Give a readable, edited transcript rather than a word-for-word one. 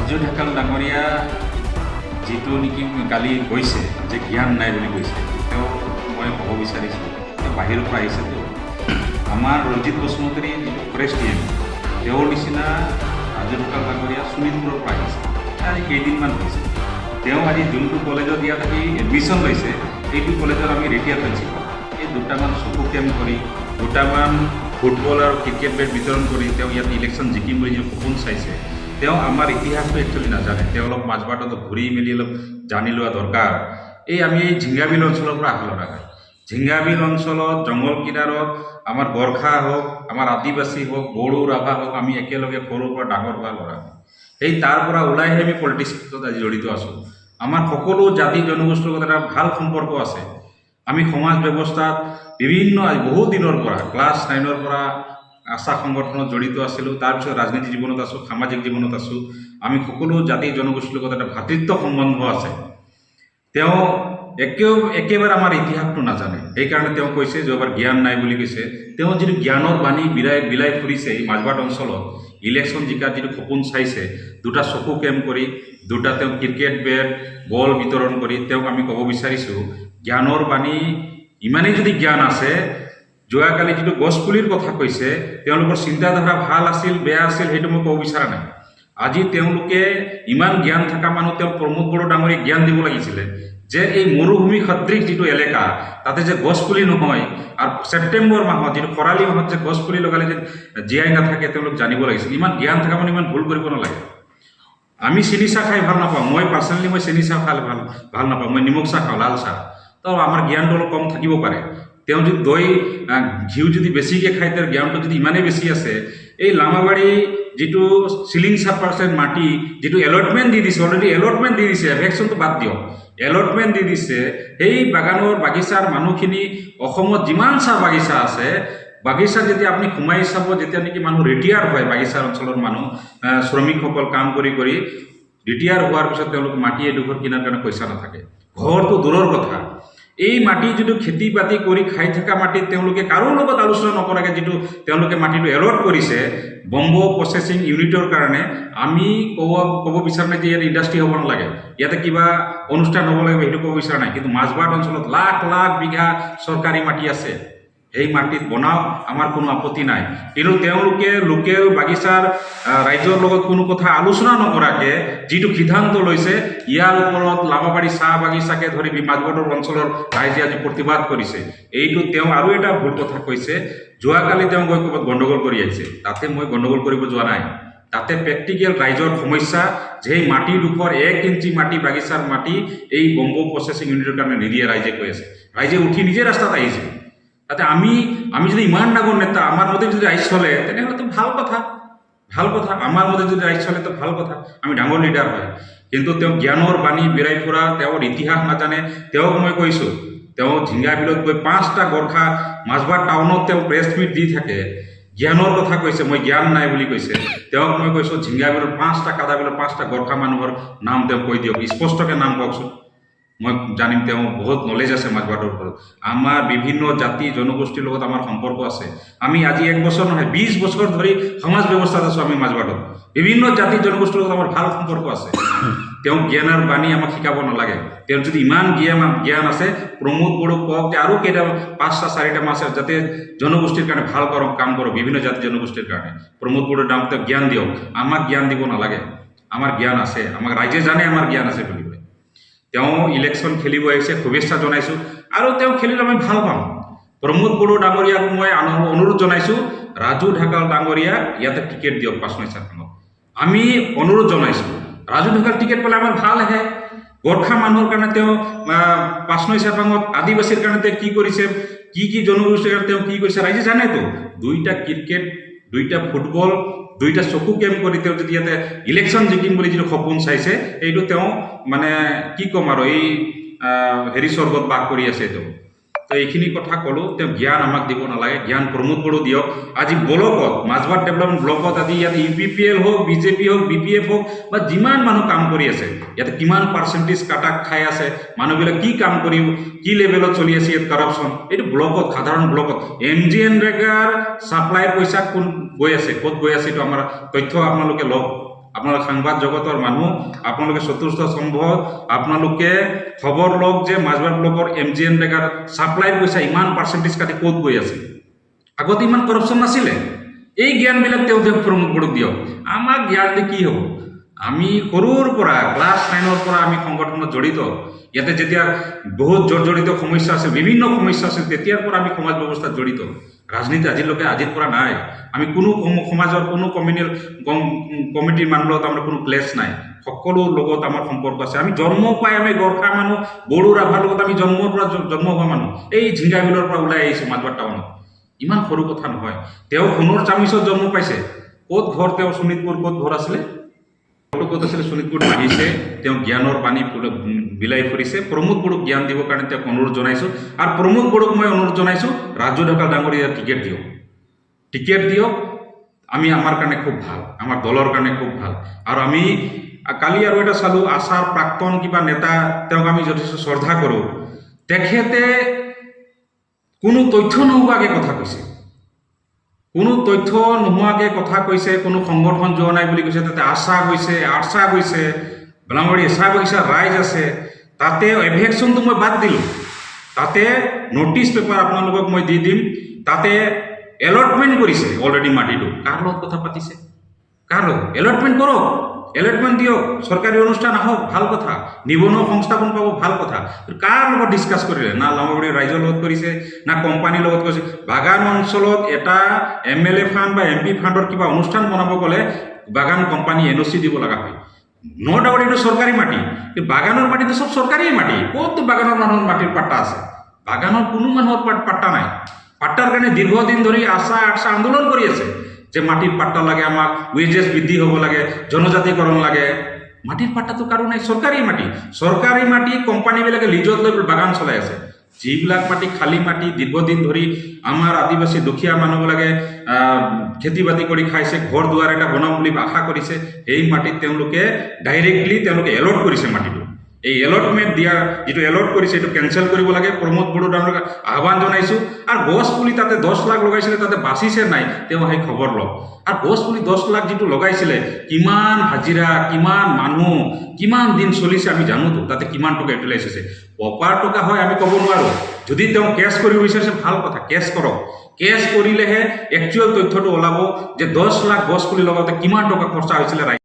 ৰাজু ঢেকাল ডাঙৰীয়া যিটো নেকি কালি কৈছে যে জ্ঞান নাই বুলি কৈছে, তেওঁ মই ক'ব বিচাৰিছোঁ তেওঁ বাহিৰৰ পৰা আহিছেতো। আমাৰ ৰঞ্জিত বসুমতাৰী যিটো ফৰেষ্ট ডিএম তেওঁৰ নিচিনা ৰাজু ঢেকাল ডাঙৰীয়া শোণিতপুৰৰ পৰা আহিছে, আজি কেইদিনমান হৈছে। তেওঁ আজি যোনটো কলেজত ইয়াত আহি এডমিশ্যন লৈছে সেইটো কলেজত আমি ৰিটায়াৰ প্ৰিন্সিপাল। এই দুটামান চকু কেম্প কৰি দুটামান ফুটবল আৰু ক্ৰিকেট বেট বিতৰণ কৰি তেওঁ ইয়াত ইলেকশ্যন জিকিম বুলি যিটো সপোন চাইছে, তেওঁ আমাৰ ইতিহাসটো একচুৱেলি নাজানে। তেওঁ অলপ মাজবাটত ঘূৰি মেলি অলপ জানি লোৱা দৰকাৰ। আমি এই ঝিংগাবিল অঞ্চলৰ পৰা আহি লগা হয়। ঝিংগাবিল অঞ্চলত জংঘল কিনাৰত আমাৰ গৰ্খা হওক, আমাৰ আদিবাসী হওক, বড়ো ৰাভা হওক, আমি একেলগে সৰুৰ পৰা ডাঙৰ হোৱা ল'ৰা হয়। তাৰ পৰা ওলাইহে আমি পলিটিক্সত আজি জড়িত আছোঁ। আমাৰ সকলো জাতি জনগোষ্ঠীৰ লগত এটা ভাল সম্পৰ্ক আছে। আমি সমাজ ব্যৱস্থাত বিভিন্ন বহু দিনৰ পৰা ক্লাছ 9ৰ পৰা আশা সংগঠনত জড়িত আছিলোঁ, তাৰপিছত ৰাজনীতি জীৱনত আছোঁ, সামাজিক জীৱনত আছোঁ। আমি সকলো জাতি জনগোষ্ঠীৰ লগত এটা ভাতৃত্ব সম্বন্ধ আছে। তেওঁ একেবাৰে আমাৰ ইতিহাসটো নাজানে, সেইকাৰণে তেওঁ কৈছে যে এবাৰ জ্ঞান নাই বুলি কৈছে। তেওঁ যিটো জ্ঞানৰ বাণী বিলাই ফুৰিছে এই মাজবাট অঞ্চলত, ইলেকশ্যন জিকাৰ যিটো সপোন চাইছে, দুটা চকু কেম্প কৰি দুটা তেওঁ ক্ৰিকেট বেট বল বিতৰণ কৰি তেওঁক আমি ক'ব বিচাৰিছোঁ জ্ঞানৰ বাণী ইমানেই যদি জ্ঞান আছে, যোৱাকালি যিটো গছপুলিৰ কথা কৈছে তেওঁলোকৰ চিন্তাধাৰা ভাল আছিল বেয়া আছিল সেইটো মই ক'ব বিচৰা নাই। আজি তেওঁলোকে ইমান জ্ঞান থকা মানুহ তেওঁ প্ৰমোদ বড়ো ডাঙৰীয়াক জ্ঞান দিব লাগিছিলে যে এই মৰুভূমি সদৃশ যিটো এলেকা তাতে যে গছপুলি নহয়, আৰু ছেপ্টেম্বৰ মাহত যিটো খৰালি মাহত যে গছপুলি লগালে যে জীয়াই নাথাকে তেওঁলোক জানিব লাগিছিল। ইমান জ্ঞান থকা মানুহ ইমান ভুল কৰিব নালাগে। আমি চেনি চাহ খাই ভাল নাপাওঁ, মই পাৰ্চনেলি মই চেনি চাহ খাই ভাল নাপাওঁ, মই নিমখ চাহ খাওঁ, লাল চাহ। তো আমাৰ জ্ঞানটো অলপ কম থাকিব পাৰে। তেওঁ যদি দৈ ঘিউ যদি বেছিকৈ খায় তেওঁৰ জ্ঞানটো যদি ইমানেই বেছি আছে, এই লামাবাৰী যিটো চিলিং 7% মাটি যিটো এলটমেণ্ট দি দিছে, অলৰেডি এলটমেণ্ট দি দিছে, এভেকশ্যনটো বাদ দিয়ক, এলটমেণ্ট দি দিছে। সেই বাগিচাৰ মানুহখিনি অসমত যিমান চাহ বাগিচা আছে, বাগিচাত যেতিয়া আপুনি সোমাই চাব, যেতিয়া নেকি মানুহ ৰিটায়াৰ হয়, বাগিচাৰ অঞ্চলৰ মানুহ শ্ৰমিকসকল কাম কৰি ৰিটায়াৰ হোৱাৰ পিছত তেওঁলোক মাটি এডোখৰ কিনাৰ কাৰণে পইচা নাথাকে, ঘৰটো দূৰৰ কথা। এই মাটি যিটো খেতি বাতি কৰি খাই থকা মাটিত তেওঁলোকে কাৰো লগত আলোচনা নকৰাকৈ যিটো তেওঁলোকে মাটিটো এলট কৰিছে বম্ব প্ৰচেছিং ইউনিটৰ কাৰণে, আমি ক'ব বিচৰা নাই যে ইয়াত ইণ্ডাষ্ট্ৰি হ'ব নালাগে, ইয়াতে কিবা অনুষ্ঠান হ'ব লাগিব, সেইটো ক'ব বিচৰা নাই। কিন্তু মাজবাট অঞ্চলত লাখ লাখ বিঘা চৰকাৰী মাটি আছে, সেই মাটিত বনাওক, আমাৰ কোনো আপত্তি নাই। কিন্তু তেওঁলোকে লোকেল বাগিচাৰ ৰাইজৰ লগত কোনো কথা আলোচনা নকৰাকৈ যিটো সিদ্ধান্ত লৈছে, ইয়াৰ ওপৰত লামাবাৰী চাহ বাগিচাকে ধৰি মাজবাটৰ অঞ্চলৰ ৰাইজে আজি প্ৰতিবাদ কৰিছে। এইটো তেওঁ আৰু এটা ভুল কথা কৈছে। যোৱাকালি তেওঁ গৈ ক'ৰবাত গণ্ডগোল কৰি আহিছে, তাতে মই গণ্ডগোল কৰিব যোৱা নাই। তাতে প্ৰেক্টিকেল ৰাইজৰ সমস্যা যে এই মাটিডোখৰ 1 ইঞ্চি মাটি বাগিচাৰ মাটি এই বম্ব প্ৰচেছিং ইউনিটৰ কাৰণে নিদিয়ে ৰাইজে কৈ আছে। ৰাইজে উঠি নিজে ৰাস্তাত আহিছে। তাতে আমি যদি ইমান ডাঙৰ নেতা আমাৰ মতে যদি ৰাইজ চলে তেনেহ'লেতো ভাল কথা। আমাৰ মতে যদি ৰাইজ চলে তো ভাল কথা, আমি ডাঙৰ লিডাৰ হয়। কিন্তু তেওঁ জ্ঞানৰ বাণী বিৰাই ফুৰা, তেওঁৰ ইতিহাস নাজানে। তেওঁক মই কৈছোঁ, তেওঁ ঝিংগাবিলত গৈ 5টা গৰ্খা মাজবাট টাউনত তেওঁ প্ৰেছ মিট দি থাকে, জ্ঞানৰ কথা কৈছে, মই জ্ঞান নাই বুলি কৈছে। তেওঁক মই কৈছোঁ ঝিংগাবিলত 5টা কাদাবিলত 5টা গৰ্খা মানুহৰ নাম তেওঁ কৈ দিয়ক, স্পষ্টকৈ নাম কওকচোন, মই জানিম তেওঁ বহুত নলেজ আছে মাজবাটৰ ওপৰত। আমাৰ বিভিন্ন জাতি জনগোষ্ঠীৰ লগত আমাৰ সম্পৰ্ক আছে। আমি আজি 1 বছৰ নহয় 20 বছৰ ধৰি সমাজ ব্যৱস্থাত আছোঁ। আমি মাজবাটত বিভিন্ন জাতি জনগোষ্ঠীৰ লগত আমাৰ ভাল সম্পৰ্ক আছে। তেওঁ জ্ঞানৰ বাণী আমাক শিকাব নালাগে। তেওঁৰ যদি ইমান জ্ঞান আছে, প্ৰমোদ বড়োক কওক যে আৰু কেইটা 5টা 4টা মাছ আছে যাতে জনগোষ্ঠীৰ কাৰণে ভাল কাম কৰক, বিভিন্ন জাতি জনগোষ্ঠীৰ কাৰণে। প্ৰমোদ বড়োৰ নাম তেওঁ জ্ঞান দিয়ক, আমাক জ্ঞান দিব নালাগে। আমাৰ জ্ঞান আছে, আমাক ৰাইজে জানে আমাৰ জ্ঞান আছে বুলি। তেওঁ ইলেকশ্যন খেলিব আহিছে, শুভেচ্ছা জনাইছোঁ, আৰু তেওঁ খেলিলে আমি ভাল পাম। প্ৰমোদ বড়ো ডাঙৰীয়াক মই অনুৰোধ জনাইছোঁ, ৰাজু ঢেকাল ডাঙৰীয়াক ইয়াতে টিকেট দিয়ক 5-9 আমি অনুৰোধ জনাইছোঁ। ৰাজু ঢেকাল টিকেট পালে আমাৰ ভাল আহে। গৰ্খা মানুহৰ কাৰণে তেওঁ 5-9 আদিবাসীৰ কাৰণে তেওঁ কি কৰিছে, কি জনগোষ্ঠীৰ কাৰণে তেওঁ কি কৰিছে ৰাইজে জানেতো। 2টা ক্ৰিকেট 2টা ফুটবল 2টা চকু কেম্প কৰি তেওঁ যদি ইয়াতে ইলেকশ্যন জিকিম বুলি যিটো সপোন চাইছে, এইটো তেওঁ মানে কি ক'ম আৰু এই স্বৰ্গত বাস কৰি আছে তেওঁ। তো এইখিনি কথা ক'লোঁ। তেওঁ জ্ঞান আমাক দিব নালাগে, জ্ঞান প্ৰমোদ বড়ো দিয়ক। আজি ব্লকত মাজবাট ডেভেলপমেণ্ট ব্লকত আজি ইয়াতে UPPL হওক, BJP হওক, BPF হওক বা যিমান মানুহ কাম কৰি আছে, ইয়াতে কিমান পাৰ্চেণ্টেজ কাটা খাই আছে, মানুহবিলাক কি কাম কৰিব, কি লেভেলত চলি আছে ইয়াত কাৰাপশ্যন, এইটো ব্লকত সাধাৰণ ব্লকত MGNৰেগাৰ ছাপ্লাইৰ পইচা কোন গৈ আছে, ক'ত গৈ আছে, এইটো আমাৰ তথ্য আপোনালোকে লওক। আপোনালোক সাংবাদ জগতৰ মানুহ, আপোনালোকে চতুৰ্থ স্তম্ভ, আপোনালোকে খবৰ লওক যে মাজবাৰ ব্লকৰ MGN ৰেগাৰ ছাপ্লাই পইচা ইমান পাৰ্চেণ্টেজ কাটি ক'ত গৈ আছে। আগতে ইমান কৰাপশ্যন নাছিলে। এই জ্ঞানবিলাক তেওঁ প্ৰমোদ বড়োক দিয়ক। আমাক জ্ঞান দি কি হ'ব? আমি সৰুৰ পৰা ক্লাছ 9ৰ পৰা আমি সংগঠনত জড়িত। ইয়াতে যেতিয়া বহুত জড়িত সমস্যা আছিল, বিভিন্ন সমস্যা আছিল, তেতিয়াৰ পৰা আমি সমাজ ব্যৱস্থাত জড়িত। ৰাজনীতি আজিৰ পৰা নাই। আমি কোনো সমাজৰ কোনো কমিটিৰ মানুহৰ লগত আমাৰ কোনো ক্লেছ নাই। সকলো লগত আমাৰ সম্পৰ্ক আছে। আমি জন্ম পাই আমি গৰ্খা মানুহ, বড়ো ৰাভাৰ লগত আমি জন্মৰ পৰা জন্ম হোৱা মানুহ। এই ঝিংগাবিলৰ পৰা ওলাই আহিছোঁ মাজবাৰ টাউনত। ইমান সৰু কথা নহয়। তেওঁ সোণৰ চামিচত জন্ম পাইছে। ক'ত ঘৰ তেওঁ? শোণিতপুৰ। ক'ত ঘৰ আছিলে? ক'ত আছিলে? শোণিতপুৰ আহিছে। তেওঁ জ্ঞানৰ পানী বিলাই ফুৰিছে। প্ৰমোদ বড়োক জ্ঞান দিবৰ কাৰণে তেওঁক অনুৰোধ জনাইছোঁ। আৰু প্ৰমোদ বড়োক মই অনুৰোধ জনাইছোঁ, ৰাজু ঢেকাৰ ডাঙৰীয়া টিকেট দিয়ক। টিকেট দিয়ক। আমাৰ কাৰণে খুব ভাল, আমাৰ দলৰ কাৰণে খুব ভাল। আৰু আমি কালি আৰু এটা চালোঁ, আশাৰ প্ৰাক্তন কিবা নেতা, তেওঁক আমি যথেষ্ট শ্ৰদ্ধা কৰোঁ। তেখেতে কোনো তথ্য নোহোৱাকৈ কথা কৈছে। কোনো তথ্য নোহোৱাকৈ কথা কৈছে। কোনো সংগঠন যোৱা নাই বুলি কৈছে। তাতে আশা গৈছে, আৰ্চা গৈছে, বেলামবাৰী এচা বাগিচা ৰাইজ আছে। তাতে এভেকশ্যনটো মই বাদ দিলোঁ। তাতে ন'টিছ পেপাৰ আপোনালোকক মই দি দিম। তাতে এলটমেণ্ট কৰিছে অলৰেডি মাটিটো। কাৰ লগত কথা পাতিছে? কাৰ লগত? এলটমেণ্ট কৰক, এলটমেণ্ট দিয়ক। চৰকাৰী অনুষ্ঠান আহক, ভাল কথা। নিবনুৱা সংস্থাপন পাব, ভাল কথা। কাৰ লগত ডিছকাছ কৰিলে? না লামাবাৰীৰ ৰাইজৰ লগত কৰিছে, না কোম্পানীৰ লগত কৰিছে। বাগান অঞ্চলত এটা MLA ফাণ্ড বা MP ফাণ্ডৰ কিবা অনুষ্ঠান বনাব গ'লে বাগান কোম্পানী NOC দিব লগা হয়। ন ডাউট এইটো চৰকাৰী মাটি। বাগানৰ মাটিটো চব চৰকাৰী মাটি। ক'ততো বাগানৰ মানুহৰ মাটিৰ পাট্টা আছে? বাগানৰ কোনো মানুহৰ পাট্টা নাই। পাট্টাৰ কাৰণে দীৰ্ঘদিন ধৰি আশা আন্দোলন কৰি আছে যে মাটিৰ পাট্টা লাগে, আমাক ৱেজেছ বৃদ্ধি হ'ব লাগে, জনজাতিকৰণ লাগে। মাটিৰ পাট্টাটো কাৰো নাই। চৰকাৰী মাটি। চৰকাৰী মাটি কোম্পানীবিলাকে লিজত লৈ বাগান চলাই আছে। যিবিলাক মাটি খালী মাটি, দীৰ্ঘদিন ধৰি আমাৰ আদিবাসী দুখীয়া মানুহবিলাকে খেতি বাতি কৰি খাইছে, ঘৰ দুৱাৰ এটা বনাম বুলি আশা কৰিছে, সেই মাটিত তেওঁলোকে ডাইৰেক্টলি এলট কৰিছে মাটিটো। এই এলটমেণ্ট দিয়া যিটো এলট কৰিছে এইটো কেঞ্চেল কৰিব লাগে। প্ৰমোদ বড়ো ডাঙৰীয়াক আহ্বান জনাইছোঁ। আৰু গছ পুলি তাতে 10 লাখ লগাইছিলে, তাতে বাচিছে নাই তেওঁ সেই খবৰ লওক। আৰু গছ পুলি 10 লাখ যিটো লগাইছিলে, কিমান হাজিৰা, কিমান মানুহ, কিমান দিন চলিছে আমি জানোতো। তাতে কিমান টকা ইউটিলাইজ হৈছে। প্ৰপাৰ টকা হয় আমি ক'ব নোৱাৰোঁ। যদি তেওঁ কেছ কৰিব বিচাৰিছে ভাল কথা, কেছ কৰক। কেছ কৰিলেহে একচুৱেল তথ্যটো ওলাব যে 10 লাখ গছ পুলি লগাওঁতে কিমান টকা খৰচা হৈছিলে।